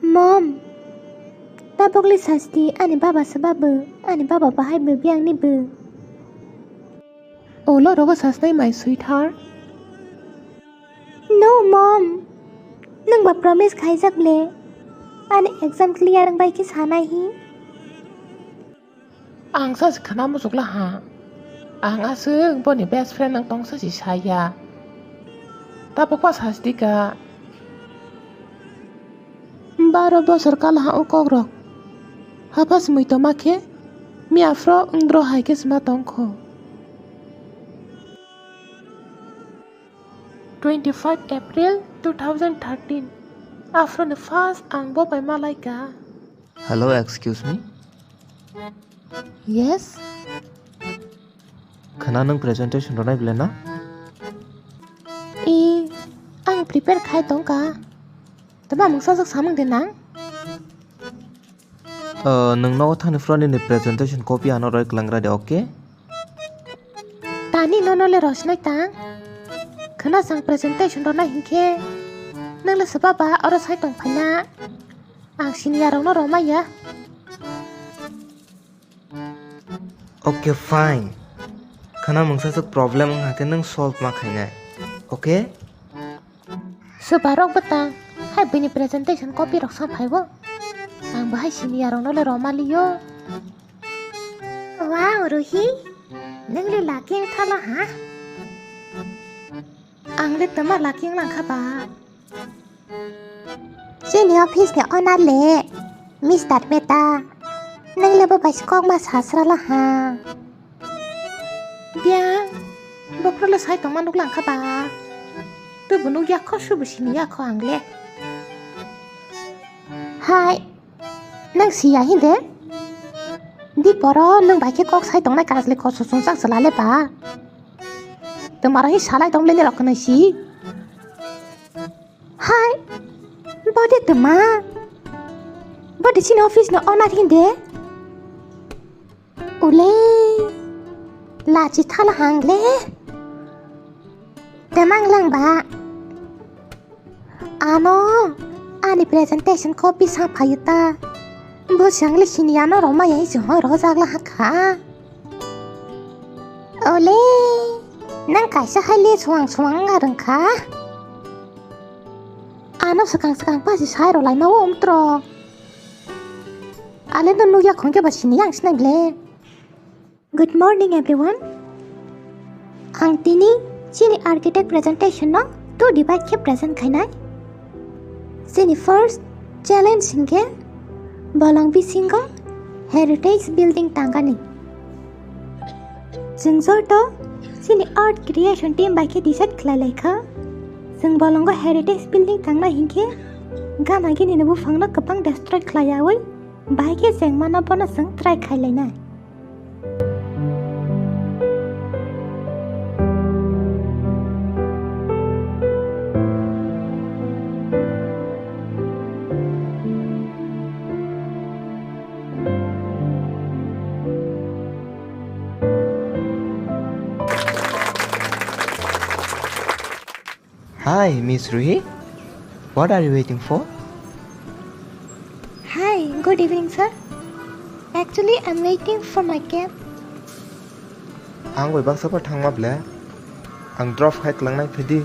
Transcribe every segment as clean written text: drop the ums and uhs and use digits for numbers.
Mom, tabok li sasti ani baba sababu, ani baba bahai bu biang ni bu. Oh, lo rogo sasnai my sweetheart. No, Mom. Nang ba promise kaisa ble. Ani exam clear ang bai ki sanai hi. Ang sa si kana mo sukla ha. Ang asung boni best friend ang tong sa si saya. Tapok pa sasti ka. Baro bosor kala ha Kokborok. Hapas muito make. Mi afro ngdro hai ke sma tongko. 25 April 2013. Afro the first ang bo by Malaika. Hello, excuse me. Yes. Khana nang presentation ronai blena? Ang prepare khai tongka. Tama mung sasak samang denang. Nang no thani front in the presentation copy ano roi klangra de okay? Tani nono le rosnai tang. Khana sang presentation ronai hingke. Nang le sababa oras hai tong phana. Ang senior no roma ya. Okay, fine. Khana mung sasak problem ang hate nang solve ma khainai. Okay? Sebarok betang. Hai bini presentation copy rok sam phaibo. Ang bahai senior no le roma liyo. Wow, Ruhi. Nang li laking thala ha? Ang le tama laking lang kha ba. Sini office ne ona le. Mr. Meta. Nang le ba kok mas hasra la ha. Biang. Bokro le sai tong manuk lang kha ba. Tu bunuk ya kho shu sini ya kho ang le. Hai. Nang siya hinde? Di poro nang bai ke kok sai tong na kas le ko susung sak sala le ba. Tumara hi salai tong le le rok na si. Hai. Bode tama. Bode sini office na ona hinde? Ule. La chi thala hang le. Temang lang ba? Ano? Ani presentation copy sa phayuta. Bo sang le siniano roma yai jo ro jagla hakha. Ole. Nang kaisa hale suang ngarang kha. Ano sakang pa si sai ro lai ma om tro. Ale no nuya khongke ba siniyang snai ble. Good morning everyone. Ang tini sini architect presentation no to divide ke present khainai. Sini first challenge singke bolong bi singo heritage building tangani. Singzor to sini art creation team ba ke decide khlai kha. Sing bolongo heritage building tangna hingke gana gini nabu fangna kapang destroy khlayawi ba ke seng mana bona sing try khailai na. Hi, Miss Ruhi. What are you waiting for? Hi, good evening sir. Actually I'm waiting for my cab. Ang wai bang sapar thangma ble. Ang drop khai klangnai phidi.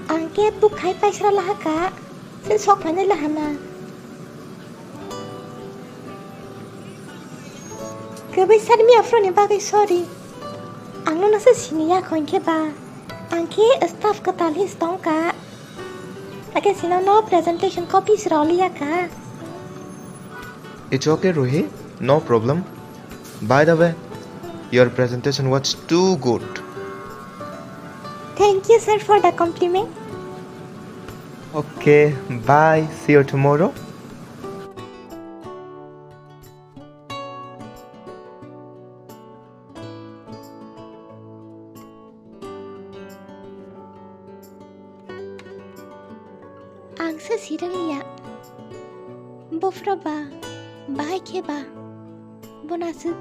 Ang cab book khai paisra laha ka. Sin sok phane laha na. Kabai sar mi afro ne bagai sorry. Ang no nasa siniya khonke ba. Angke staff ka talis tong ka. Lagi sino no presentation copies rolia ka. It's okay, Ruhi. No problem. By the way, your presentation was too good. Thank you sir for the compliment. Okay, bye. See you tomorrow. Ang sa sirang liya. Bofra ba? Bahay ke ba? Bonasu.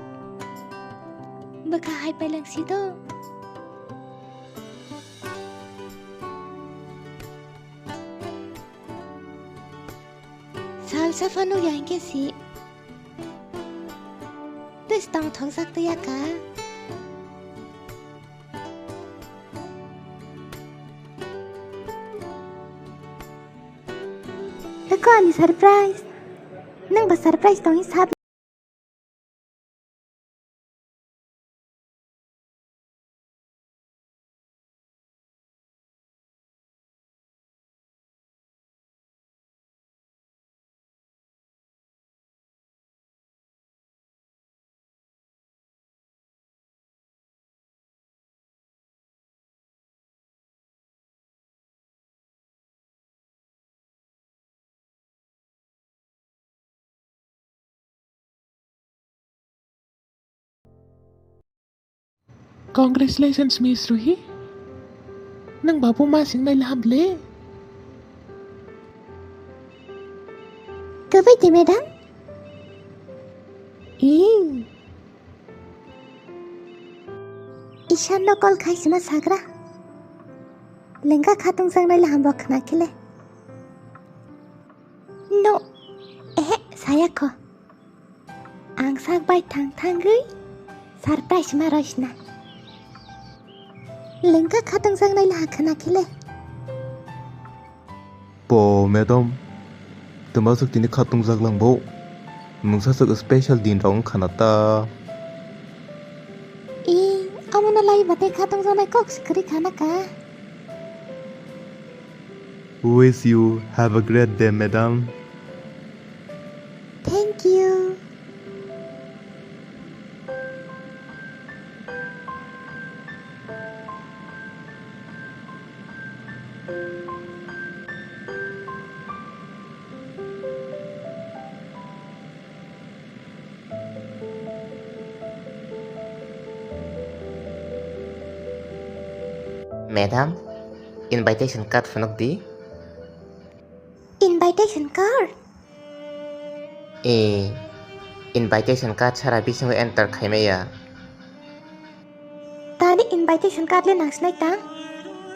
Baka hay pa lang sito. safanu yang ke si. Terus tong thong sak tu ya ka. Aku ani surprise. Nang ba surprise tong isap. Congratulations, Miss Ruhi. Nang babu masing na lahamble. Kau baik madam? Ishan no call kai suna sagra. Lengka khatung sang na laham bok na kile. No. Saya ko. Ang sak bai thang thang gui. Surprise ma roshna. Lengka khatung sang na laham khana kile. Po madam. Termasuk tini khatung zaglang bo. Mungsa special din raung khanata. Amuna lai bate khatung sang na kok sikri khana ka. Wish you have a great day, madam. Thank you. Madam, invitation card fanok di? Invitation card. Invitation card sara bising enter khaimaya. Tadi invitation card le nang snai ta.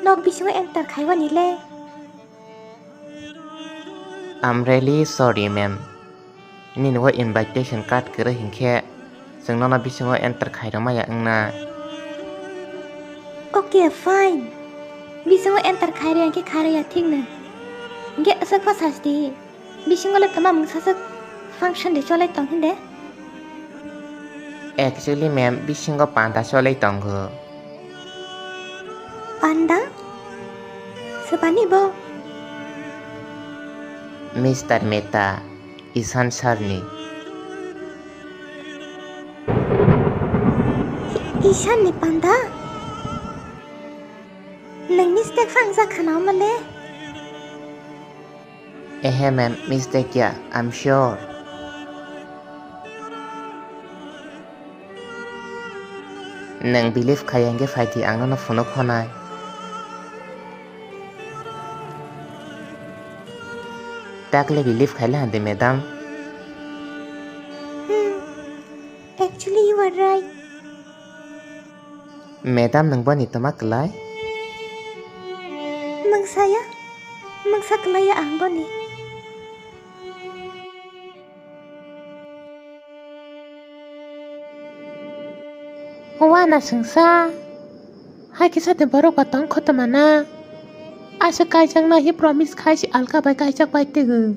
Nok bisingo enter khaiwa ni le. I'm really sorry, ma'am. Ini nuwa invitation card kira hingke. Seng nona bising enter khairamaya engna. Okay, fine. Bisingo enter khairi yang ke khari ya thik na. Ge asak pasas di. Bisingo le tama mungsasak function de cholai tong hinde. Actually, ma'am, bising panda solay tonggo. Panda? Sepani bo. Mr. Meta, Isan Sarni. Ishan ni panda? Nang mistake fang za khana male. Ma'am, mistake ya, I'm sure. Nang believe kayang ge fighti ang na phone khonai. Takle believe khaila hande madam. Actually you are right. Madam nang bani tamak lai. Mangsa kelaya ang boni. Wana sengsa. Hai kisah de baru patang kota mana. Asa kajang na hi promise khai si alka bai kajak bai tegu.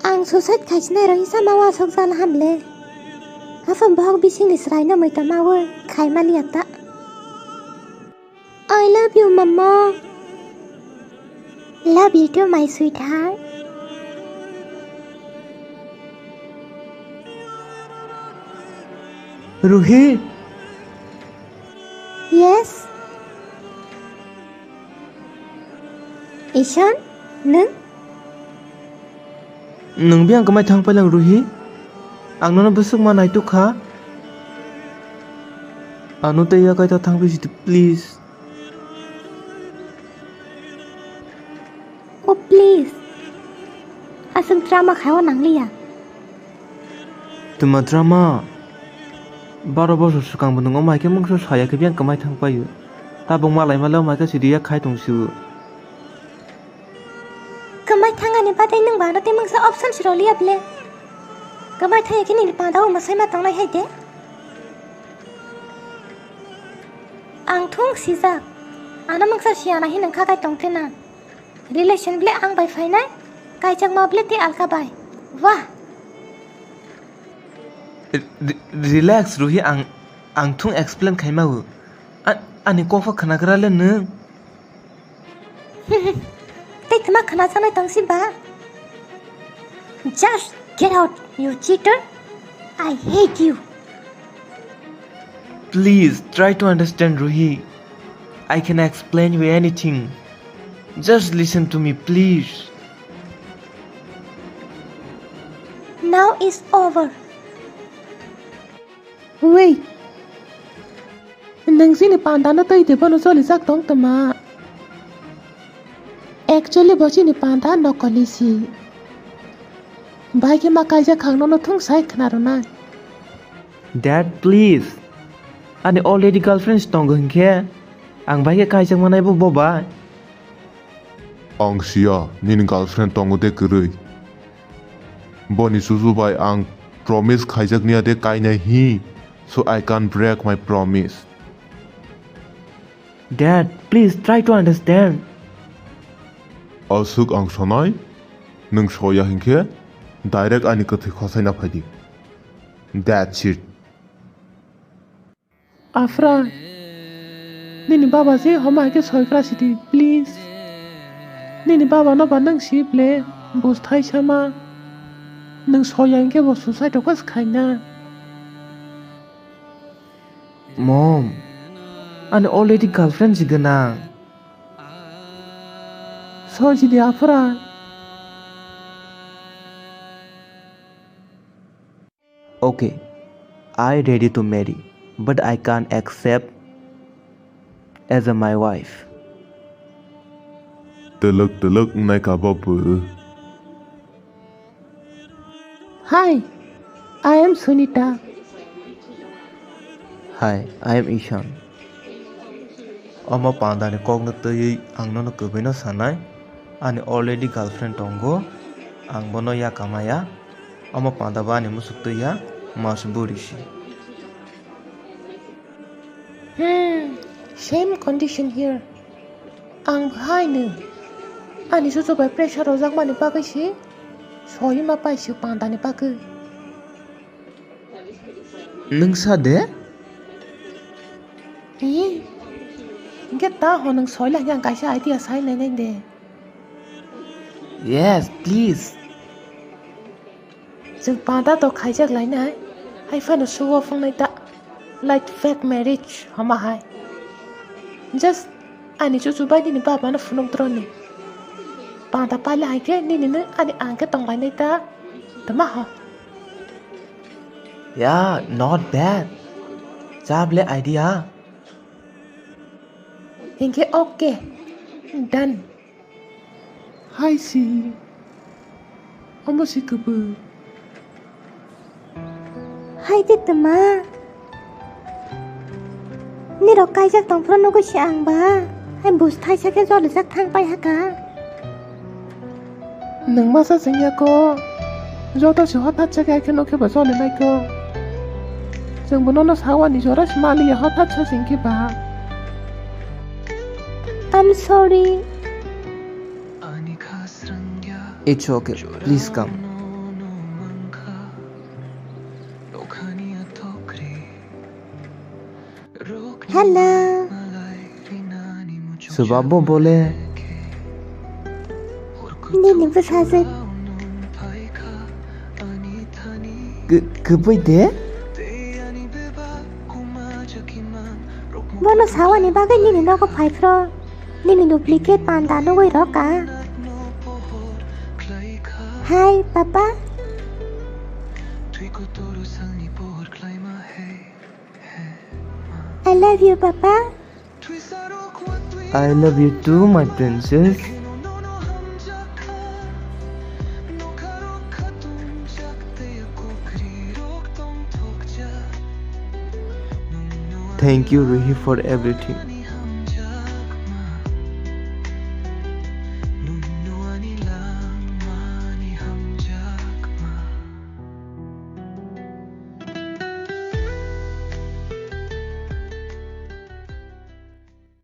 Ang susat kajna roi sama wa sok sal hamle. Afam bahog bising lisrai na mai tamawa khai maliata. I love you, Mama. Love you too, my sweetheart. Ruhi. Yes. Ishan, nung? Nung biang kamay thang palang Ruhi. Ang nona besok manay tu ka. Ano tayo kay ta thang bisit please. Oh please. Asam drama khawa nang liya. Tuma drama. 12 বছর সুকাং বনং মাইকে মংস সায়াকে বিয়াং কামাই থাং পায়ু tabong malai malau maika sidia khai tongsu Kamay thanga ni बादै नों बानोते मंगसा ऑप्शन शिरोली अपले कमाई थे कि नहीं पादाओ मसाई मा तंगलाई है दे आं थुंग सिजा आना मंगसा सियाना ही नंखा काय तंगते ना रिलेशन ब्ले आं बाय फाइनाय कायजक मा ब्ले ते अलका बाय वाह Relax Ruhi ang thung explain khaimau ani kofa khanakra le ne ते थमा खना जानाय तंगसि बा Just get out, you cheater! I hate you. Please try to understand Ruhi. I can explain you anything. Just listen to me, please. Now it's over. Wait. Nang sini pandana tay de bano soli sak tong tama. Actually bosi ni panda no kolisi. Bai ke makai ja khang no thung sai khna ro na. Dad, please. Ani already girlfriend stong hingke. Ang bai ke kai jang manai bo boba. Ang sia nin girlfriend tongo de kurui. Boni suzu bai ang promise khaijak nia de kai na hi. So I can't break my promise. Dad, please try to understand. Asuk ang sonai nung soya hingke direct ani kathi khosai na phadi. That's it. Afra. Nini baba se homa ke soi kra siti please. Nini baba no banang si ple bos thai chama. Nung soya hingke bos susai to kwas khaina. Mom, ani already girlfriend jigana. So jidi afra. Okay, I ready to marry, but I can't accept as my wife. Teluk nai ka babu. Hi, I am Sunita. Hi, I am Ishan. Oma panda ni kog na tayi ang no kubino sanay. Ani already girlfriend tongo. Ang bono ya kamaya. Oma panda ba ni musuk ya mas burishi. Same condition here. Ang hai nu. Ani susu by pressure rozak mani pakai si. Soyi ma pai si panda ni pakai. Nung sa de? Get ta ho nang soy la yang kaisa idea sai nai de. Yes, please. Jeng panda to khaijak lai nai. Hai fa no suwa phong nai ta. Like fake marriage hama hai. Just ani susu bai ni baba na funong tron ni. Panda pa la ke ni ani ang ke tong lai nai ta. Tama ha. Yeah, not bad. Jable idea. Hinge okay. Done. Hai si. Omo si kubu. Hai te tama. Ni ro kai jak tong phron no ko siang ba. Hai bus thai sa ke zo le jak thang pai ha ka. Nang masa senya ko. Zo to si hot cha ka ke no ke ba zo le nai ko. Jeng bono no sawa ni zo ra smali ya hot cha sing ke ba. I'm sorry. It's okay. Please come. Hello. Subabo bole. Ni ni bersazet. Kepoy de? Bono sawa ni bagai ni no ko phai fro. Ni duplicate panda no goi ro ka. Hi, Papa. I love you, Papa. I love you too, my princess. Thank you, Ruhi, for everything.